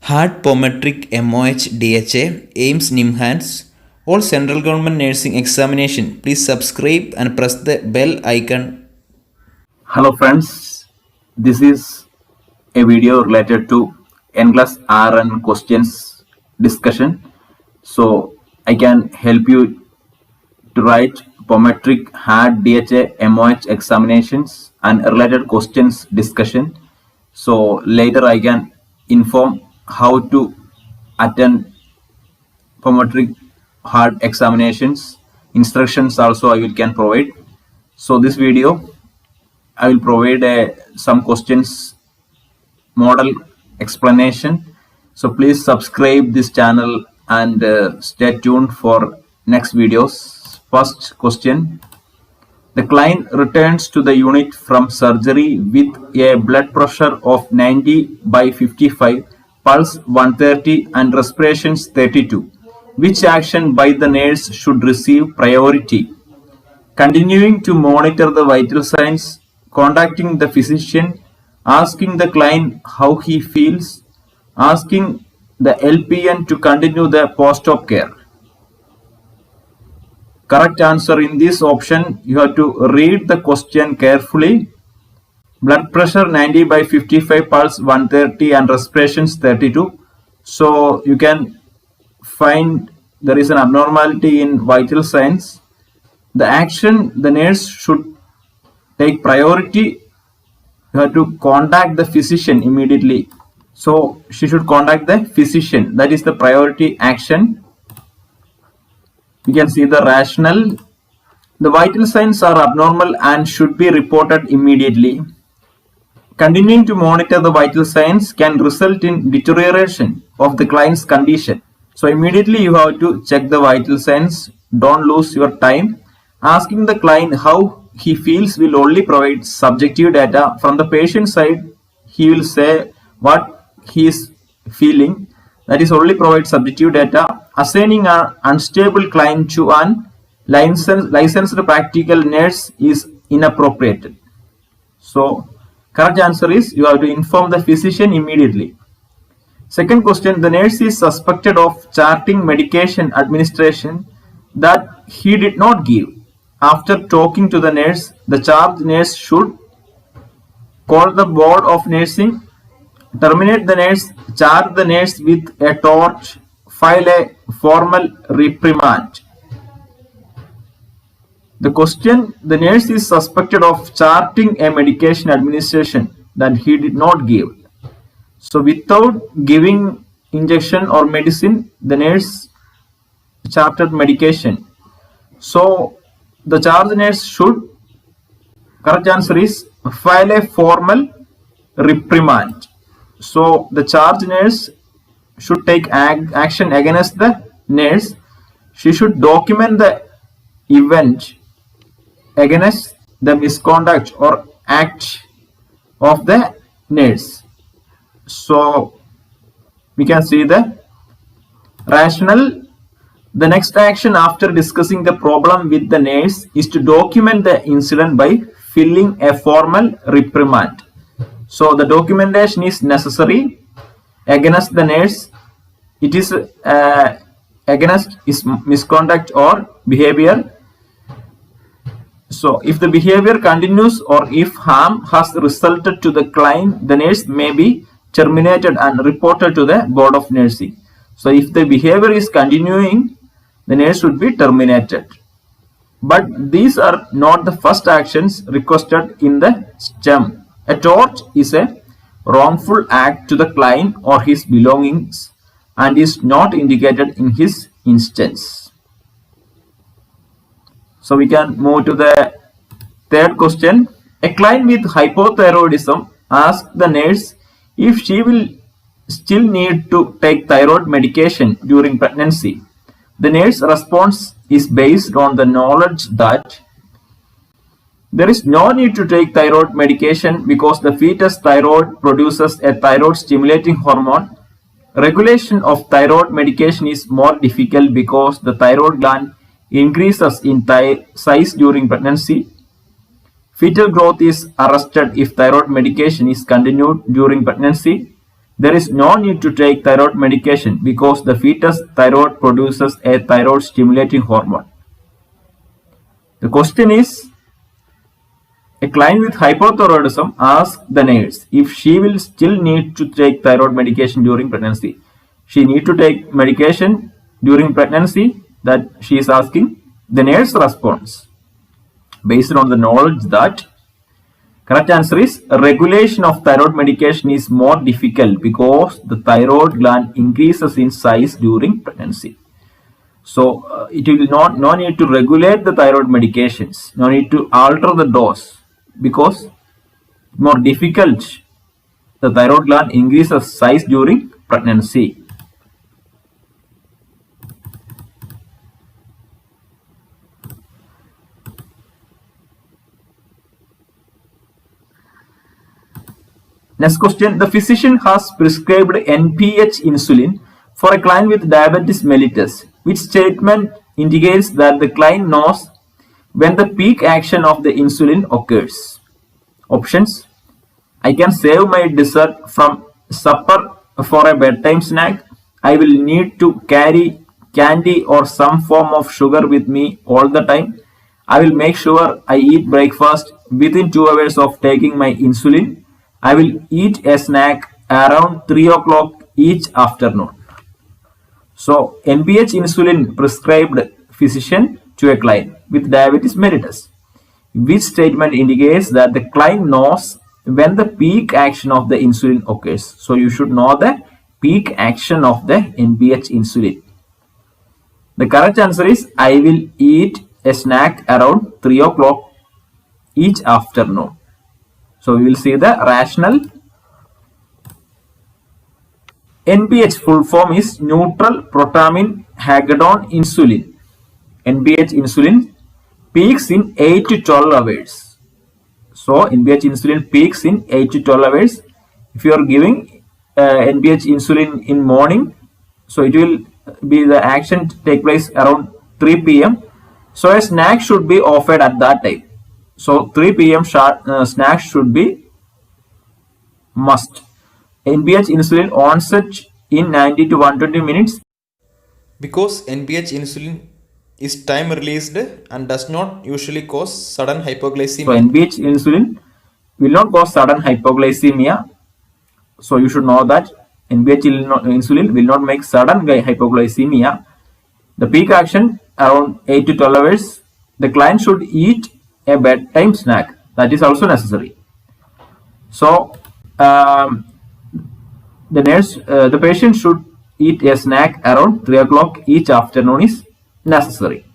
Hard-Pometric MOH DHA, AIMS NIMHANS, all central government nursing examination. Please subscribe and press the bell icon. Hello friends, this is a video related to NCLEX RN questions discussion. So I can help you to write Pometric Hard DHA MOH examinations and related questions discussion. So later I can inform how to attend Pometric hard examinations. Instructions also I can provide. So this video I will provide some questions model explanation. So please subscribe this channel and stay tuned for next videos. First question. The client returns to the unit from surgery with a blood pressure of 90/55, pulse 130 and respirations 32. Which action by the nurse should receive priority? Continuing to monitor the vital signs, contacting the physician, asking the client how he feels, asking the LPN to continue the post-op care. Correct answer in this option, you have to read the question carefully. Blood pressure 90/55, pulse 130 and respirations 32. So you can find there is an abnormality in vital signs. The action the nurse should take priority, you have to contact the physician immediately. So she should contact the physician. That is the priority action. You can see the rationale. The vital signs are abnormal and should be reported immediately. Continuing to monitor the vital signs can result in deterioration of the client's condition. So immediately you have to check the vital signs. Don't lose your time. Asking the client how he feels will only provide subjective data. From the patient side, he will say what he is feeling. That is only provide subjective data. Assigning an unstable client to an licensed practical nurse is inappropriate. So correct answer is you have to inform the physician immediately. Second question, the nurse is suspected of charting medication administration that he did not give. After talking to the nurse, the charged nurse should call the board of nursing, terminate the nurse, charge the nurse with a torch, file a formal reprimand. The question, the nurse is suspected of charting a medication administration that he did not give. So without giving injection or medicine, the nurse charted medication. So the charged nurse should, correct answer is, file a formal reprimand. So the charged nurse should take action against the nurse. She should document the event against the misconduct or act of the nurse. So we can see the rationale. The next action after discussing the problem with the nurse is to document the incident by filling a formal reprimand. So the documentation is necessary against the nurse. It is against his misconduct or behavior. So if the behavior continues or if harm has resulted to the client, the nurse may be terminated and reported to the board of nursing. So if the behavior is continuing, the nurse should be terminated. But these are not the first actions requested in the STEM. A tort is a wrongful act to the client or his belongings and is not indicated in his instance. So we can move to the third question. A client with hypothyroidism asks the nurse if she will still need to take thyroid medication during pregnancy. The nurse response is based on the knowledge that there is no need to take thyroid medication because the fetus thyroid produces a thyroid stimulating hormone. Regulation of thyroid medication is more difficult because the thyroid gland increases in size during pregnancy. Fetal growth is arrested if thyroid medication is continued during pregnancy. there is no need to take thyroid medication because the fetus thyroid produces a thyroid stimulating hormone. The question is, a client with hypothyroidism asks the nurse if she will still need to take thyroid medication during pregnancy. She need to take medication during pregnancy, that she is asking. The nurse responds based on the knowledge that correct answer is regulation of thyroid medication is more difficult because the thyroid gland increases in size during pregnancy. So it will no need to regulate the thyroid medications, no need to alter the dose because more difficult, the thyroid gland increases size during pregnancy. Next question, the physician has prescribed NPH insulin for a client with diabetes mellitus. Which statement indicates that the client knows when the peak action of the insulin occurs? Options: I can save my dessert from supper for a bedtime snack. I will need to carry candy or some form of sugar with me all the time. I will make sure I eat breakfast within 2 hours of taking my insulin. I will eat a snack around 3 o'clock each afternoon. So, NPH insulin prescribed physician to a client with diabetes mellitus. Which statement indicates that the client knows when the peak action of the insulin occurs? So, you should know the peak action of the NPH insulin. The correct answer is I will eat a snack around 3 o'clock each afternoon. So, we will see the rationale. NPH full form is neutral protamine hagedon insulin. NPH insulin peaks in 8 to 12 hours. So, NPH insulin peaks in 8 to 12 hours. If you are giving NPH insulin in morning, so it will be the action take place around 3 p.m. So, a snack should be offered at that time. So 3 p.m. Snack should be must. NPH insulin onset in 90 to 120 minutes. Because NPH insulin is time released and does not usually cause sudden hypoglycemia. So NPH insulin will not cause sudden hypoglycemia. So you should know that NPH insulin will not make sudden hypoglycemia. The peak action around 8 to 12 hours. The client should eat a bedtime snack, that is also necessary. So the patient should eat a snack around 3 o'clock each afternoon is necessary.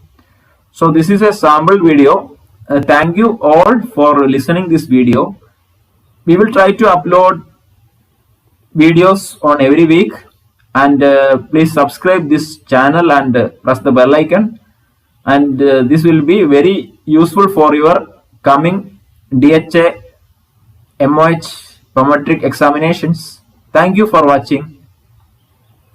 So this is a sample video. Thank you all for listening this video. We will try to upload videos on every week, and please subscribe this channel and press the bell icon, and this will be very useful for your coming DHA, MOH, pediatric examinations. Thank you for watching.